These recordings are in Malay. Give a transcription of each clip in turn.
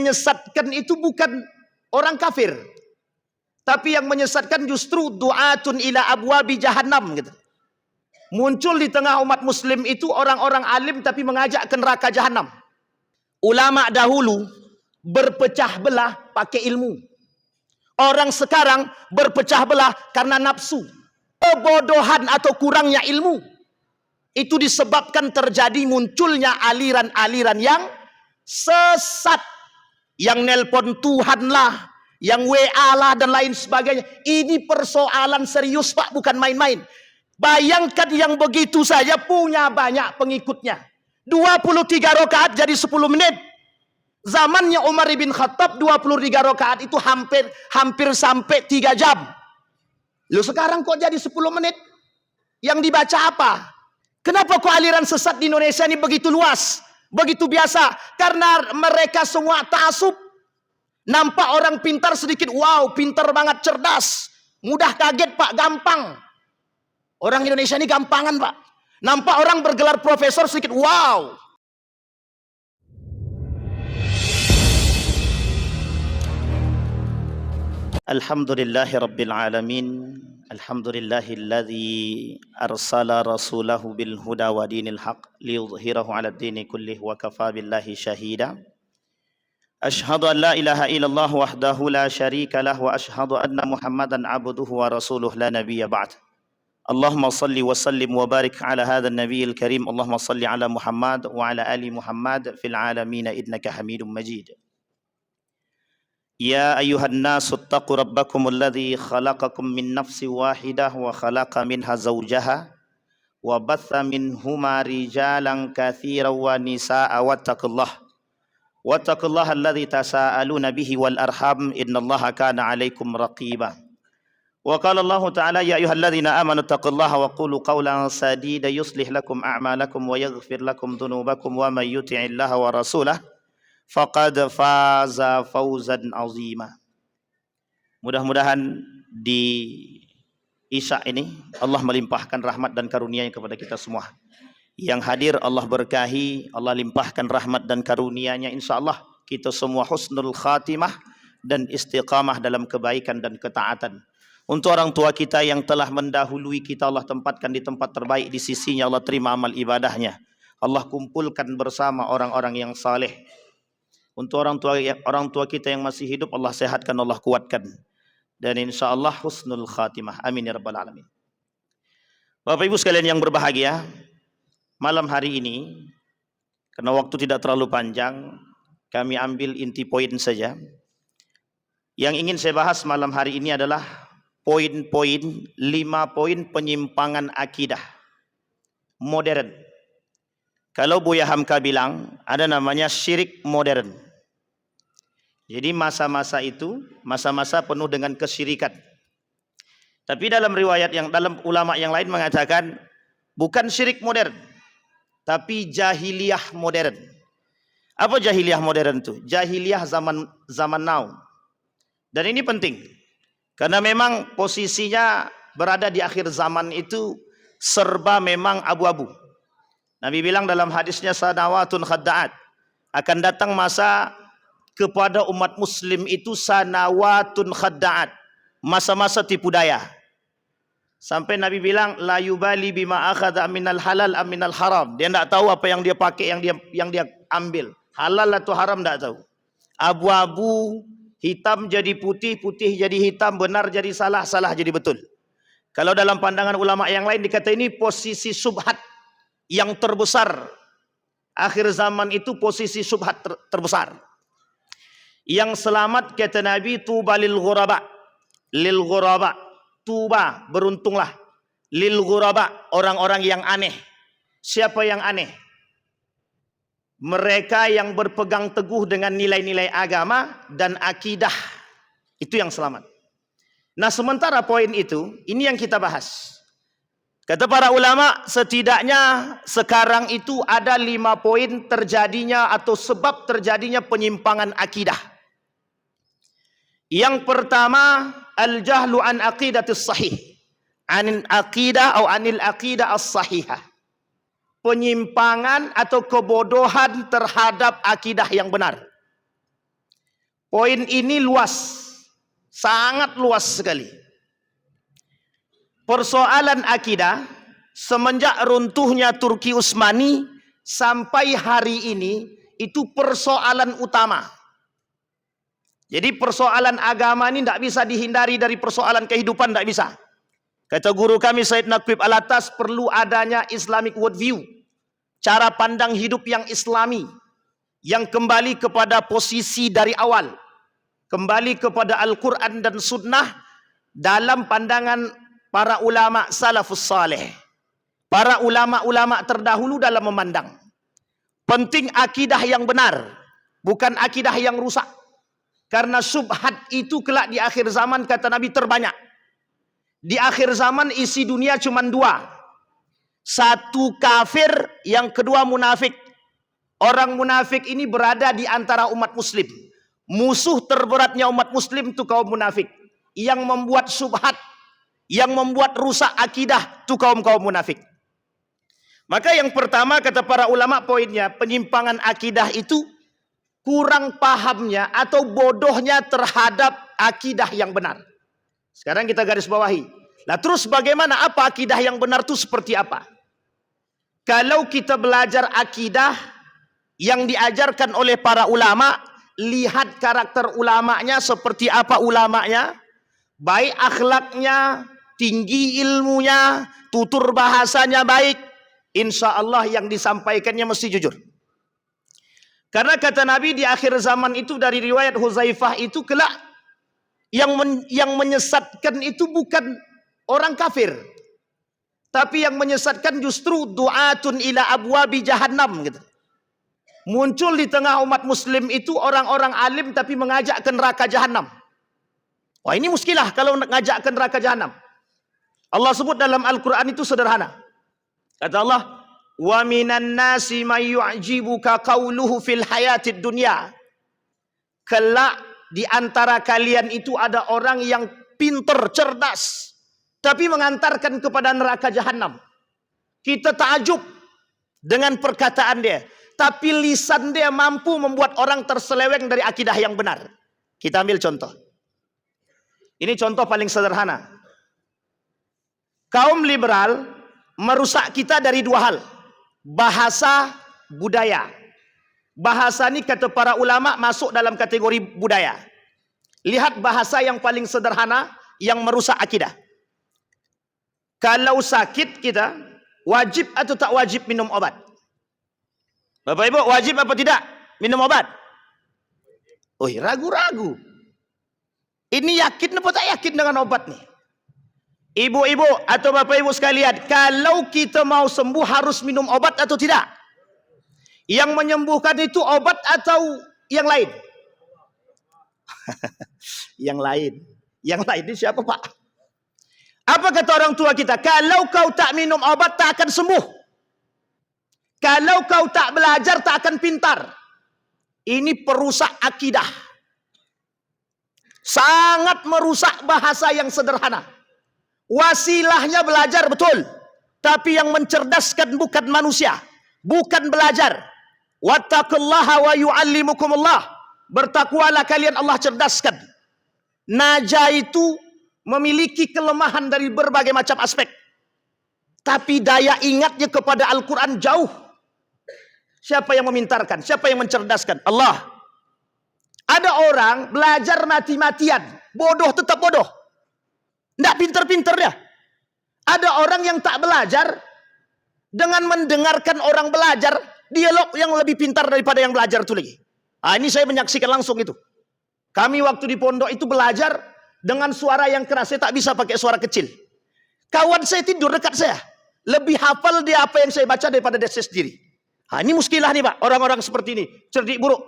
menyesatkan itu bukan orang kafir, tapi yang menyesatkan justru du'atun ila abwabi jahannam gitu. Muncul di tengah umat muslim itu orang-orang alim tapi mengajak ke neraka jahanam. Ulama dahulu berpecah belah pakai ilmu. Orang sekarang berpecah belah karena nafsu, kebodohan atau kurangnya ilmu. Itu disebabkan terjadi munculnya aliran-aliran yang sesat, yang nelpon Tuhan lah, yang WA lah dan lain sebagainya. Ini persoalan serius Pak, bukan main-main. Bayangkan yang begitu saja punya banyak pengikutnya. 23 rakaat jadi 10 menit. Zamannya Umar bin Khattab 23 rakaat itu hampir sampai 3 jam. Loh sekarang kok jadi 10 menit? Yang dibaca apa? Kenapa kok aliran sesat di Indonesia ini begitu luas, begitu biasa? Karena mereka semua ta'assub. Nampak orang pintar sedikit, wow, pintar banget, cerdas. Mudah kaget Pak, gampang. Orang Indonesia ini gampangan Pak. Nampak orang bergelar profesor sedikit, wow. Alhamdulillahi Rabbil Alamin. Alhamdulillahilladzi arsala rasulahu bil huda wa dinil haq liyudhhirahu ala dini kullih wa kafa billahi syahida. Ashhadu an la ilaha illallah wahdahu la syarika lah wa ashhadu anna Muhammadan abduhu wa rasuluh la nabiyya ba'd. Allahumma salli wa sallim wa barik ala hadha an-nabiyil karim. Allahumma salli ala Muhammad wa ala ali Muhammad fil alamin innaka Hamidum Majid. Ya ayyuhan nasu ittaqu rabbakum alladhi khalaqakum min nafsin wahidah wa khalaqa minha zawjaha wa batha minhuma rijalan katsiran wa nisaa wattaqullaha alladhi tasaaluna bihi wal arham innallaha kana 'alaikum raqiba. Wa qala Allah ta'ala ya ayyuhalladzina amanu taqullaha wa qulu qawlan sadida yuslih lakum a'malakum wa yaghfir lakum dhunubakum wa may yuti'illaha wa rasulahu faqad faza fawzan azima. Mudah-mudahan di Isya ini Allah melimpahkan rahmat dan karunia-Nya kepada kita semua. Yang hadir Allah berkahi, Allah limpahkan rahmat dan karunia-Nya, insyaallah kita semua husnul khatimah dan istiqamah dalam kebaikan dan ketaatan. Untuk orang tua kita yang telah mendahului kita, Allah tempatkan di tempat terbaik di sisi-Nya, Allah terima amal ibadahnya. Allah kumpulkan bersama orang-orang yang saleh. Untuk orang tua kita yang masih hidup, Allah sehatkan, Allah kuatkan. Dan insyaallah husnul khatimah. Amin ya rabbal alamin. Bapak Ibu sekalian yang berbahagia, malam hari ini, karena waktu tidak terlalu panjang, kami ambil inti poin saja. Yang ingin saya bahas malam hari ini adalah poin-poin, 5 poin penyimpangan akidah modern. Kalau Buya Hamka bilang ada namanya syirik modern. Jadi masa-masa itu masa-masa penuh dengan kesyirikan. Tapi dalam ulama yang lain mengatakan bukan syirik modern, tapi jahiliyah modern. Apa jahiliyah modern itu? Jahiliyah zaman now. Dan ini penting. Karena memang posisinya berada di akhir zaman itu serba memang abu-abu. Nabi bilang dalam hadisnya sanawatun khadda'at, akan datang masa kepada umat muslim itu sanawatun khadda'at, masa-masa tipu daya. Sampai Nabi bilang la yubali bima akhadha minal halal am minal haram. Dia tidak tahu apa yang dia pakai, yang dia ambil, halal atau haram tidak tahu. Abu-abu, hitam jadi putih, putih jadi hitam, benar jadi salah, salah jadi betul. Kalau dalam pandangan ulama yang lain dikata ini posisi subhat yang terbesar. Akhir zaman itu posisi subhat terbesar. Yang selamat kata Nabi tuba lil ghuraba. Lil ghuraba, tuba, beruntunglah. Lil ghuraba, orang-orang yang aneh. Siapa yang aneh? Mereka yang berpegang teguh dengan nilai-nilai agama dan akidah. Itu yang selamat. Nah, sementara poin itu, ini yang kita bahas. Kata para ulama, setidaknya sekarang itu ada 5 poin terjadinya atau sebab terjadinya penyimpangan akidah. Yang pertama, al-jahlu an aqidatis sahih. Anil aqidah atau anil aqidah as-sahihah. Penyimpangan atau kebodohan terhadap akidah yang benar. Poin ini luas, sangat luas sekali. Persoalan akidah semenjak runtuhnya Turki Utsmani sampai hari ini itu persoalan utama. Jadi persoalan agama ini tidak bisa dihindari dari persoalan kehidupan, tidak bisa. Kata guru kami Said Naqib Al-Atas, perlu adanya Islamic worldview, cara pandang hidup yang Islami, yang kembali kepada posisi dari awal, kembali kepada Al-Quran dan Sunnah dalam pandangan para ulama salafus saleh, para ulama-ulama terdahulu dalam memandang. Penting akidah yang benar, bukan akidah yang rusak. Karena subhat itu kelak di akhir zaman, kata Nabi, terbanyak. Di akhir zaman isi dunia cuma dua. Satu kafir, yang kedua munafik. Orang munafik ini berada di antara umat muslim. Musuh terberatnya umat muslim itu kaum munafik. Yang membuat subhat, yang membuat rusak akidah itu kaum munafik. Maka yang pertama kata para ulama poinnya, penyimpangan akidah itu kurang pahamnya atau bodohnya terhadap akidah yang benar. Sekarang kita garis bawahi. Nah terus bagaimana, apa akidah yang benar itu seperti apa? Kalau kita belajar akidah yang diajarkan oleh para ulama, lihat karakter ulamanya seperti apa ulamanya, baik akhlaknya, tinggi ilmunya, tutur bahasanya baik, insya Allah yang disampaikannya mesti jujur. Karena kata Nabi di akhir zaman itu, dari riwayat Huzaifah itu, kelak yang menyesatkan itu bukan orang kafir, tapi yang menyesatkan justru du'atun ila abwabi jahannam gitu. Muncul di tengah umat muslim itu orang-orang alim tapi mengajak ke neraka jahanam. Wah, ini muskilah kalau ngajak ke neraka jahanam. Allah sebut dalam Al-Quran itu sederhana. Kata Allah, wa minan nasi may yu'jibuka qawluhu fil hayatid dunya. Kelak di antara kalian itu ada orang yang pinter, cerdas, tapi mengantarkan kepada neraka jahanam. Kita takjub dengan perkataan dia, tapi lisan dia mampu membuat orang terseleweng dari akidah yang benar. Kita ambil contoh. Ini contoh paling sederhana. Kaum liberal merusak kita dari dua hal. Bahasa, budaya. Bahasa ini kata para ulama masuk dalam kategori budaya. Lihat bahasa yang paling sederhana yang merusak akidah. Kalau sakit kita, wajib atau tak wajib minum obat? Bapak Ibu, wajib apa tidak minum obat? Oh, ragu-ragu. Ini yakin apa tak yakin dengan obat nih? Ibu-ibu atau bapak ibu sekalian, kalau kita mau sembuh harus minum obat atau tidak? Yang menyembuhkan itu obat atau yang lain? Yang lain. Yang lain ini siapa, Pak? Apa kata orang tua kita? Kalau kau tak minum obat tak akan sembuh. Kalau kau tak belajar tak akan pintar. Ini perusak akidah. Sangat merusak bahasa yang sederhana. Wasilahnya belajar betul, tapi yang mencerdaskan bukan manusia, bukan belajar. Wattaqullaha wa yu'allimukumullah. Bertakwalah kalian, Allah cerdaskan. Naja itu memiliki kelemahan dari berbagai macam aspek, tapi daya ingatnya kepada Al-Quran jauh. Siapa yang memintarkan? Siapa yang mencerdaskan? Allah. Ada orang belajar mati-matian, bodoh tetap bodoh, tidak pinter-pinter dia. Ada orang yang tak belajar, dengan mendengarkan orang belajar, dialog yang lebih pintar daripada yang belajar itu lagi. Ini saya menyaksikan langsung itu. Kami waktu di pondok itu belajar dengan suara yang keras, saya tak bisa pakai suara kecil. Kawan saya tidur dekat saya, lebih hafal dia apa yang saya baca daripada dia sendiri. Ini muskilah nih Pak, orang-orang seperti ini, cerdik buruk.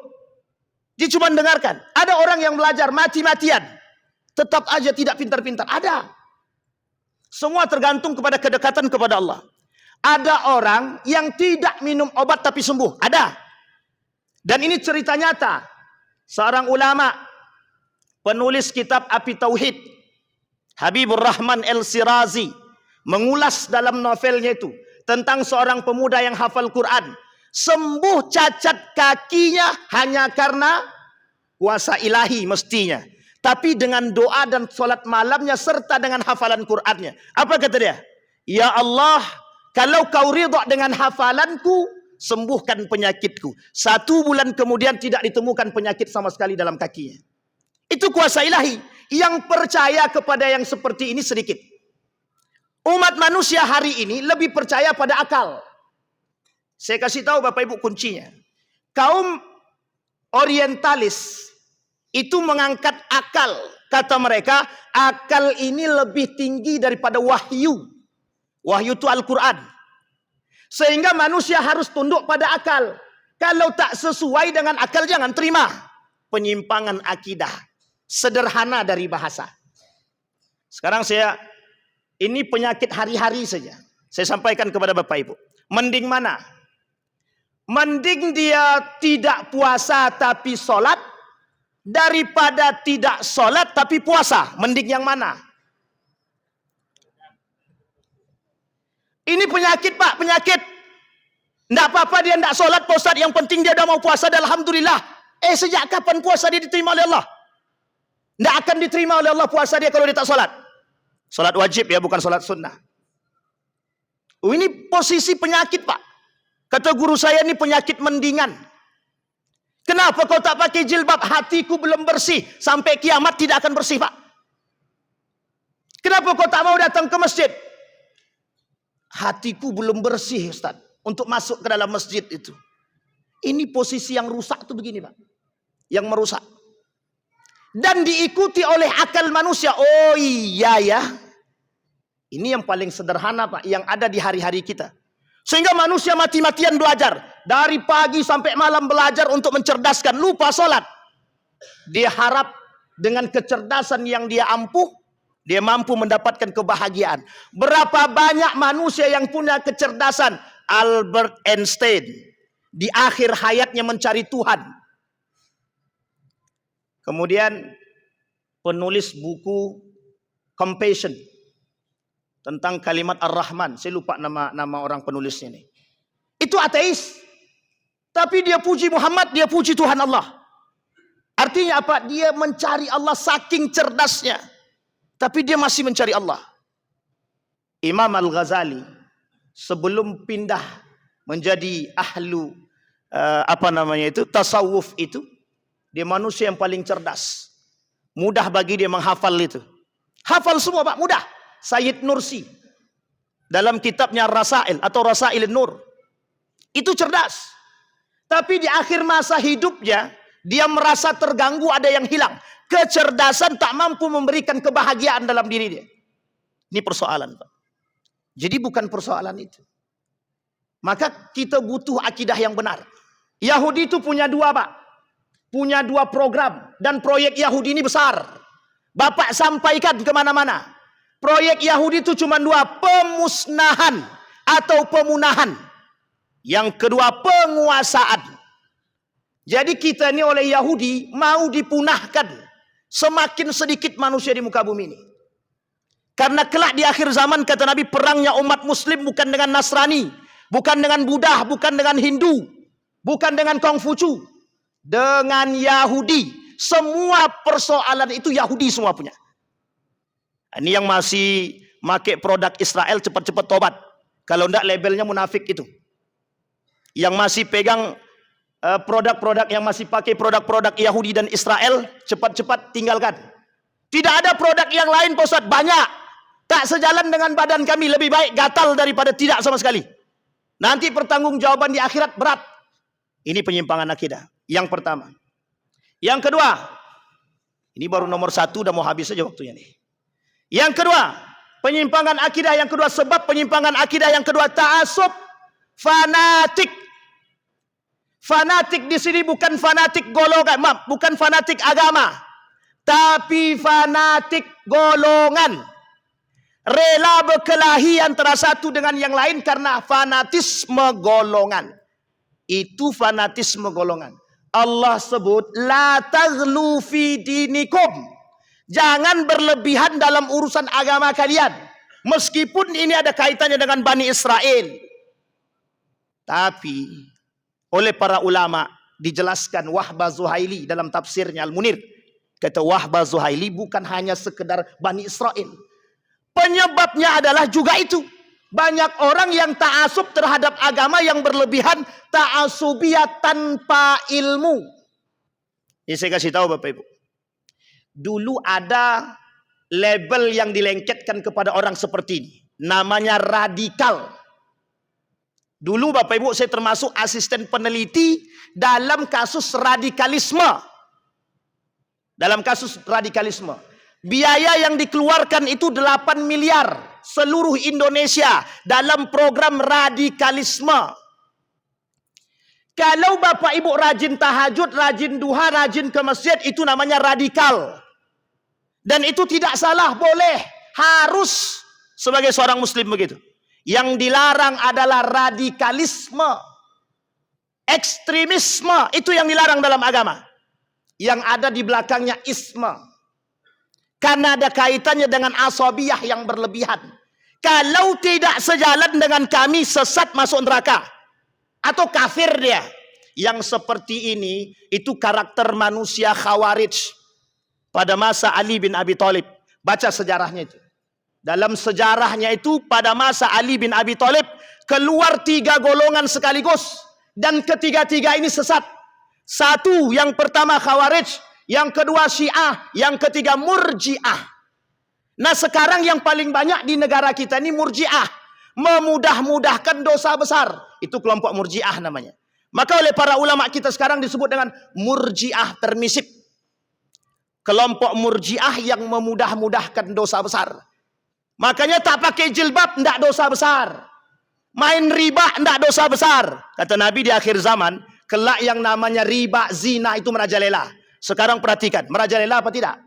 Dia cuma dengarkan. Ada orang yang belajar mati-matian, tetap aja tidak pintar-pintar. Ada. Semua tergantung kepada kedekatan kepada Allah. Ada orang yang tidak minum obat tapi sembuh. Ada. Dan ini cerita nyata. Seorang ulama, penulis kitab Api Tauhid, Habibur Rahman El-Sirazi, mengulas dalam novelnya itu tentang seorang pemuda yang hafal Quran, sembuh cacat kakinya hanya karena kuasa ilahi mestinya. Tapi dengan doa dan solat malamnya serta dengan hafalan Qur'annya. Apa kata dia? Ya Allah, kalau kau ridha dengan hafalanku, sembuhkan penyakitku. 1 bulan kemudian tidak ditemukan penyakit sama sekali dalam kakinya. Itu kuasa ilahi. Yang percaya kepada yang seperti ini sedikit. Umat manusia hari ini lebih percaya pada akal. Saya kasih tahu Bapak Ibu kuncinya. Kaum orientalis itu mengangkat akal. Kata mereka, akal ini lebih tinggi daripada wahyu. Wahyu itu Al-Quran. Sehingga manusia harus tunduk pada akal. Kalau tak sesuai dengan akal, jangan terima. Penyimpangan akidah. Sederhana dari bahasa. Sekarang ini penyakit hari-hari saja. Saya sampaikan kepada Bapak Ibu. Mending mana? Mending dia tidak puasa tapi sholat, daripada tidak sholat tapi puasa. Mending yang mana? Ini penyakit Pak, penyakit. Tidak apa-apa dia tidak sholat Pak Ustaz, yang penting dia dah mau puasa, alhamdulillah. Sejak kapan puasa dia diterima oleh Allah? Tidak akan diterima oleh Allah puasa dia kalau dia tak sholat. Sholat wajib ya, bukan sholat sunnah. Ini posisi penyakit Pak. Kata guru saya, ini penyakit mendingan. Kenapa kau tak pakai jilbab? Hatiku belum bersih. Sampai kiamat tidak akan bersih Pak. Kenapa kau tak mau datang ke masjid? Hatiku belum bersih Ustaz, untuk masuk ke dalam masjid itu. Ini posisi yang rusak tuh begini Pak. Yang merusak. Dan diikuti oleh akal manusia. Oh iya ya. Ini yang paling sederhana Pak, yang ada di hari-hari kita. Sehingga manusia mati-matian belajar. Dari pagi sampai malam belajar untuk mencerdaskan. Lupa sholat. Dia harap dengan kecerdasan yang dia ampuh, dia mampu mendapatkan kebahagiaan. Berapa banyak manusia yang punya kecerdasan? Albert Einstein. Di akhir hayatnya mencari Tuhan. Kemudian penulis buku Compassion. Tentang kalimat Ar-Rahman. Saya lupa nama orang penulisnya ini. Itu ateis. Tapi dia puji Muhammad, dia puji Tuhan Allah. Artinya apa? Dia mencari Allah saking cerdasnya. Tapi dia masih mencari Allah. Imam Al-Ghazali sebelum pindah menjadi ahlu tasawuf itu, dia manusia yang paling cerdas. Mudah bagi dia menghafal itu. Hafal semua Pak, mudah. Sayyid Nursi dalam kitabnya Rasail atau Rasail Nur itu cerdas, tapi di akhir masa hidupnya dia merasa terganggu, ada yang hilang. Kecerdasan tak mampu memberikan kebahagiaan dalam diri dia. Ini persoalan Pak. Jadi bukan persoalan itu. Maka kita butuh akidah yang benar. Yahudi itu punya 2 Pak, punya 2 program, dan proyek Yahudi ini besar. Bapak sampaikan kemana-mana. Proyek Yahudi itu cuma 2, pemusnahan atau pemunahan. Yang kedua, penguasaan. Jadi kita ini oleh Yahudi mau dipunahkan. Semakin sedikit manusia di muka bumi ini. Karena kelak di akhir zaman kata Nabi, perangnya umat muslim bukan dengan Nasrani, bukan dengan Buddha, bukan dengan Hindu, bukan dengan Kongfucu, dengan Yahudi. Semua persoalan itu Yahudi semua punya. Ini yang masih pakai produk Israel cepat-cepat tobat. Kalau enggak labelnya munafik itu. Yang masih pegang produk-produk yang masih pakai produk-produk Yahudi dan Israel, cepat-cepat tinggalkan. Tidak ada produk yang lain Pak Ustaz, banyak. Tak sejalan dengan badan kami, lebih baik gatal daripada tidak sama sekali. Nanti pertanggungjawaban di akhirat berat. Ini penyimpangan akidah. Yang pertama. Yang kedua, ini baru nomor 1, udah mau habis saja waktunya nih. Yang kedua, penyimpangan akidah yang kedua, sebab penyimpangan akidah yang kedua, ta'assub, fanatik. Fanatik di sini bukan fanatik golongan, maaf, bukan fanatik agama, tapi fanatik golongan. Rela berkelahi antara satu dengan yang lain karena fanatisme golongan. Itu fanatisme golongan. Allah sebut, la taghlu fi dinikum. Jangan berlebihan dalam urusan agama kalian. Meskipun ini ada kaitannya dengan Bani Israel. Tapi oleh para ulama dijelaskan Wahbah Zuhaili dalam tafsirnya Al-Munir. Kata Wahbah Zuhaili bukan hanya sekedar Bani Israel. Penyebabnya adalah juga itu. Banyak orang yang ta'asub terhadap agama yang berlebihan, ta'asubiyah tanpa ilmu. Ini saya kasih tahu Bapak Ibu. Dulu ada label yang dilengketkan kepada orang seperti ini. Namanya radikal. Dulu Bapak Ibu saya termasuk asisten peneliti dalam kasus radikalisme. Dalam kasus radikalisme. Biaya yang dikeluarkan itu 8 miliar seluruh Indonesia dalam program radikalisme. Kalau Bapak Ibu rajin tahajud, rajin duha, rajin ke masjid, itu namanya radikal. Dan itu tidak salah, boleh, harus sebagai seorang muslim begitu. Yang dilarang adalah radikalisme, ekstremisme, itu yang dilarang dalam agama. Yang ada di belakangnya isme. Karena ada kaitannya dengan asabiyah yang berlebihan. Kalau tidak sejalan dengan kami, sesat masuk neraka. Atau kafir dia. Yang seperti ini, itu karakter manusia Khawarij. Pada masa Ali bin Abi Thalib. Baca sejarahnya itu. Dalam sejarahnya itu, pada masa Ali bin Abi Thalib, keluar 3 golongan sekaligus. Dan ketiga-tiga ini sesat. Satu, yang pertama Khawarij. Yang kedua Syiah. Yang ketiga Murji'ah. Nah sekarang yang paling banyak di negara kita ini Murji'ah. Memudah-mudahkan dosa besar. Itu kelompok Murji'ah namanya. Maka oleh para ulama kita sekarang disebut dengan Murji'ah permisif. Kelompok Murji'ah yang memudah-mudahkan dosa besar. Makanya tak pakai jilbab, tidak dosa besar. Main riba, tidak dosa besar. Kata Nabi di akhir zaman, kelak yang namanya riba, zina itu merajalela. Sekarang perhatikan, merajalela apa tidak?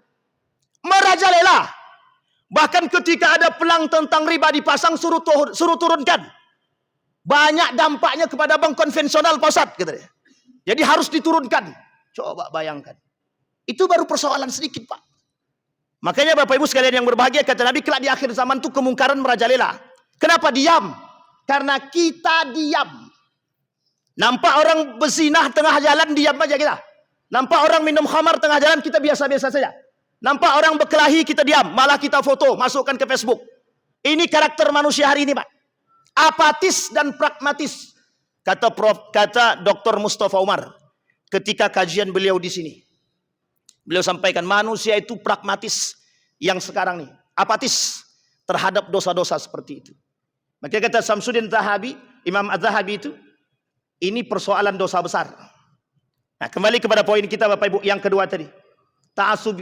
Merajalela. Bahkan ketika ada pelang tentang riba dipasang, suruh turunkan. Banyak dampaknya kepada bank konvensional Pak Ustaz, katanya. Jadi harus diturunkan. Coba bayangkan. Itu baru persoalan sedikit Pak. Makanya Bapak Ibu sekalian yang berbahagia, kata Nabi, kelak di akhir zaman itu kemungkaran merajalela. Kenapa diam? Karena kita diam. Nampak orang berzinah tengah jalan, diam aja kita. Nampak orang minum khamar tengah jalan, kita biasa-biasa saja. Nampak orang berkelahi, kita diam. Malah kita foto, masukkan ke Facebook. Ini karakter manusia hari ini Pak. Apatis dan pragmatis. Kata Dr. Mustafa Umar. Ketika kajian beliau di sini. Beliau sampaikan manusia itu pragmatis. Yang sekarang nih. Apatis terhadap dosa-dosa seperti itu. Maka kata Samsuddin Zahabi, Imam Az-Zahabi itu. Ini persoalan dosa besar. Nah, kembali kepada poin kita Bapak Ibu yang kedua tadi. Ta'asub,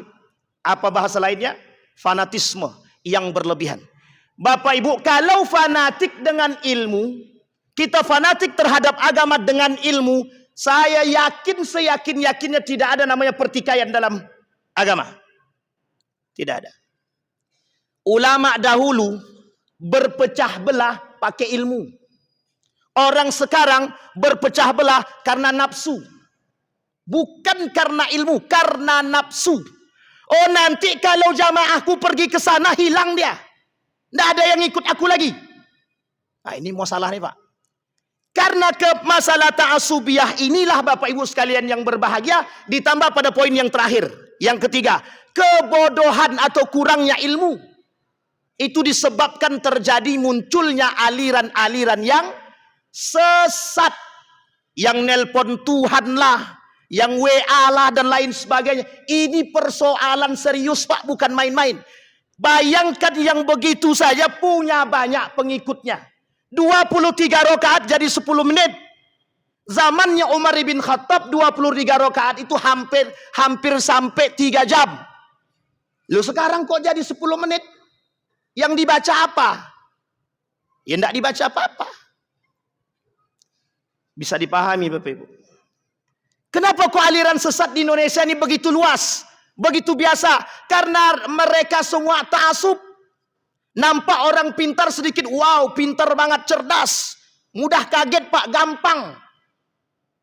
apa bahasa lainnya? Fanatisme yang berlebihan. Bapak Ibu, kalau fanatik dengan ilmu, kita fanatik terhadap agama dengan ilmu, saya yakin seyakin-yakinnya tidak ada namanya pertikaian dalam agama. Tidak ada. Ulama dahulu berpecah belah pakai ilmu. Orang sekarang berpecah belah karena nafsu. Bukan karena ilmu, karena nafsu. Oh nanti kalau jamaahku pergi ke sana hilang dia. Tidak ada yang ikut aku lagi. Nah ini masalah nih Pak. Karena masalah ta'asubiyah inilah Bapak Ibu sekalian yang berbahagia. Ditambah pada poin yang terakhir. Yang ketiga. Kebodohan atau kurangnya ilmu. Itu disebabkan terjadi munculnya aliran-aliran yang sesat. Yang nelpon Tuhan lah. Yang WA lah dan lain sebagainya. Ini persoalan serius Pak, bukan main-main. Bayangkan yang begitu saja punya banyak pengikutnya. 23 rakaat jadi 10 menit. Zamannya Umar bin Khattab 23 rakaat itu hampir sampai 3 jam. Loh sekarang kok jadi 10 menit? Yang dibaca apa? Ya tidak dibaca apa-apa. Bisa dipahami Bapak Ibu. Kenapa kok aliran sesat di Indonesia ini begitu luas? Begitu biasa? Karena mereka semua ta'asub. Nampak orang pintar sedikit, wow, pintar banget, cerdas. Mudah kaget Pak, gampang.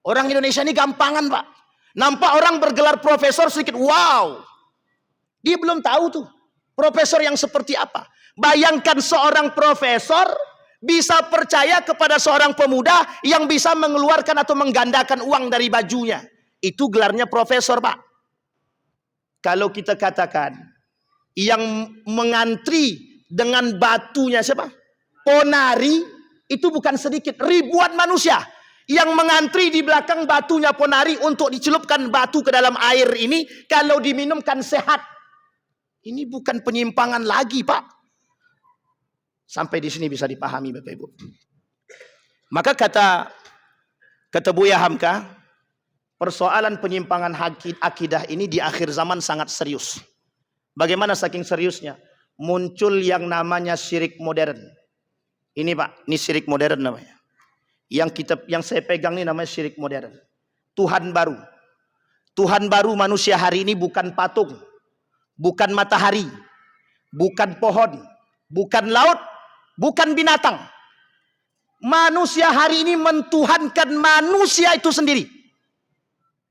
Orang Indonesia ini gampangan Pak. Nampak orang bergelar profesor sedikit, wow. Dia belum tahu tuh, profesor yang seperti apa. Bayangkan seorang profesor bisa percaya kepada seorang pemuda yang bisa mengeluarkan atau menggandakan uang dari bajunya. Itu gelarnya profesor, Pak. Kalau kita katakan yang mengantri dengan batunya siapa? Ponari, itu bukan sedikit, ribuan manusia yang mengantri di belakang batunya Ponari untuk dicelupkan batu ke dalam air ini, kalau diminumkan sehat. Ini bukan penyimpangan lagi, Pak. Sampai di sini bisa dipahami, Bapak Ibu. Maka kata Buya Hamka, persoalan penyimpangan akidah ini di akhir zaman sangat serius. Bagaimana saking seriusnya? Muncul yang namanya syirik modern. Ini, Pak, ini syirik modern namanya. Yang saya pegang ini namanya syirik modern. Tuhan baru. Tuhan baru manusia hari ini bukan patung, bukan matahari, bukan pohon, bukan laut, bukan binatang. Manusia hari ini mentuhankan manusia itu sendiri.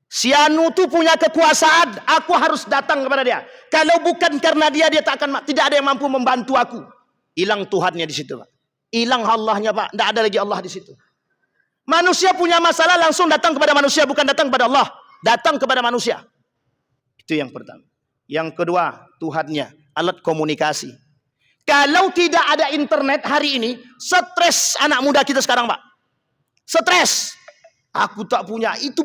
Si Anu itu punya kekuasaan, aku harus datang kepada dia. Kalau bukan karena dia tak akan, tidak ada yang mampu membantu aku. Hilang Tuhannya di situ, Pak. Hilang Allahnya, Pak. Tidak ada lagi Allah di situ. Manusia punya masalah langsung datang kepada manusia, bukan datang kepada Allah. Datang kepada manusia. Itu yang pertama. Yang kedua, Tuhannya, alat komunikasi. Kalau tidak ada internet hari ini, stres anak muda kita sekarang, Pak. Stres. Aku tak punya itu.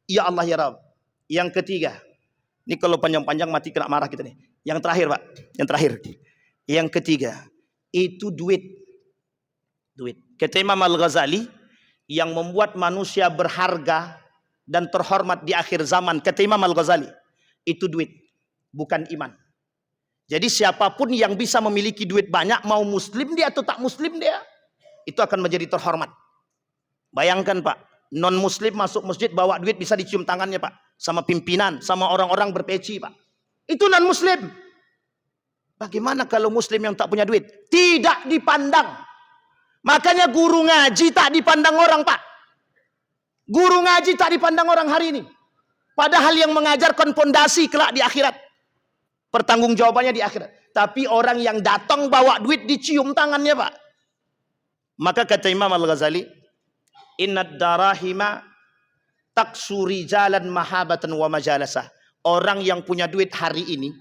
Ya Allah ya Rabb. Yang ketiga, ini kalau panjang-panjang mati kena marah kita nih. Yang terakhir, Pak. Yang terakhir. Yang ketiga, itu duit. Duit. Kata Imam Al-Ghazali, yang membuat manusia berharga dan terhormat di akhir zaman, kata Imam Al-Ghazali, itu duit, bukan iman. Jadi siapapun yang bisa memiliki duit banyak, mau muslim dia atau tak muslim dia, itu akan menjadi terhormat. Bayangkan, Pak, non muslim masuk masjid bawa duit bisa dicium tangannya, Pak, sama pimpinan, sama orang-orang berpeci, Pak. Itu non muslim. Bagaimana kalau muslim yang tak punya duit? Tidak dipandang. Makanya guru ngaji tak dipandang orang, Pak. Guru ngaji tak dipandang orang hari ini. Padahal yang mengajarkan pondasi kelak di akhirat. Pertanggungjawabannya di akhirat. Tapi orang yang datang bawa duit dicium tangannya, Pak. Maka kata Imam Al-Ghazali, innad darahima taksuri jalan mahabatan wa majalasah. Orang yang punya duit hari ini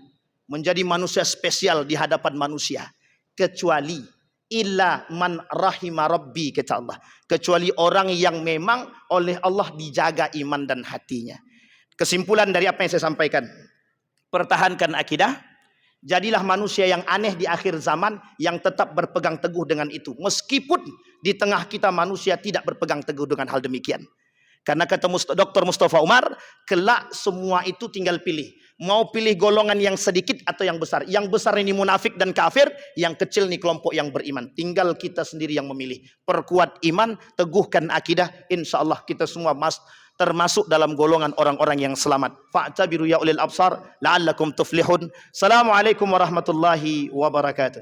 menjadi manusia spesial di hadapan manusia. Kecuali illa man rahima rabbi, kata Allah. Kecuali orang yang memang oleh Allah dijaga iman dan hatinya. Kesimpulan dari apa yang saya sampaikan, pertahankan akidah. Jadilah manusia yang aneh di akhir zaman, yang tetap berpegang teguh dengan itu. Meskipun di tengah kita manusia tidak berpegang teguh dengan hal demikian. Karena kata Dr. Mustafa Umar, kelak semua itu tinggal pilih. Mau pilih golongan yang sedikit atau yang besar. Yang besar ini munafik dan kafir, yang kecil ini kelompok yang beriman. Tinggal kita sendiri yang memilih. Perkuat iman, teguhkan akidah, insya Allah kita semua termasuk dalam golongan orang-orang yang selamat. Fa'tabiru ya ulil absar la'allakum tuflihun. Assalamualaikum warahmatullahi wabarakatuh.